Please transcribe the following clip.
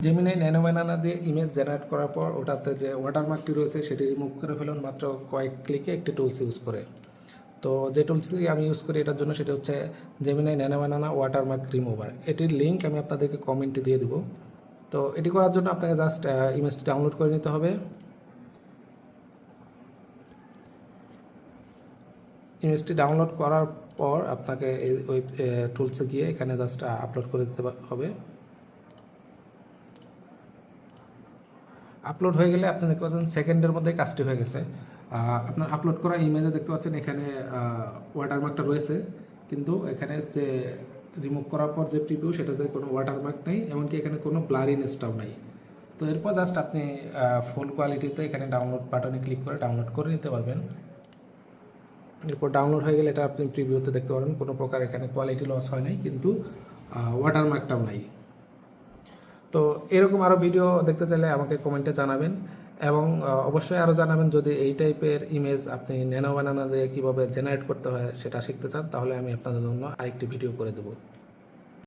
Gemini nano banana দিয়ে image generate করার পর ওটাতে যে ওয়াটারমার্কটি রয়েছে সেটি রিমুভ করে ফেলুন মাত্র কয়েক ক্লিকে একটি টুলস ইউজ করে। তো যে টুলসটি আমি ইউজ করি এটার জন্য সেটা হচ্ছে Gemini nano banana watermark remover. এটির লিঙ্ক আমি আপনাদেরকে কমেন্টে দিয়ে দেবো। তো এটি করার জন্য আপনাকে জাস্ট ইমেজটি ডাউনলোড করে নিতে হবে। ইমেজটি ডাউনলোড করার পর আপনাকে ওই টুলসে গিয়ে এখানে জাস্ট আপলোড করে দিতে হবে। আপলোড হয়ে গেলে আপনি দেখতে পাচ্ছেন সেকেন্ডের মধ্যে কাজটি হয়ে গেছে। আপনার আপলোড করা ইমেজে দেখতে পাচ্ছেন এখানে ওয়াটারমার্কটা রয়েছে, কিন্তু এখানে যে রিমুভ করার পর যে প্রিভিউ সেটাতে কোনো ওয়াটারমার্ক নেই, এমনকি এখানে কোনো ব্লারিনেসটাও নেই। তো এরপর জাস্ট আপনি ফুল কোয়ালিটিতে এখানে ডাউনলোড বাটনে ক্লিক করে ডাউনলোড করে নিতে পারবেন। এরপর ডাউনলোড হয়ে গেলে এটা আপনি প্রিভিউতে দেখতে পারবেন কোনো প্রকার এখানে কোয়ালিটি লস হয় নাই, কিন্তু ওয়াটারমার্কটাও নাই। তো এরকম আরও ভিডিও দেখতে চাইলে আমাকে কমেন্টে জানাবেন, এবং অবশ্যই আরও জানাবেন যদি এই টাইপের ইমেজ আপনি ন্যানো ব্যানানা দিয়ে কীভাবে জেনারেট করতে হয় সেটা শিখতে চান, তাহলে আমি আপনাদের জন্য আরেকটি ভিডিও করে দেবো।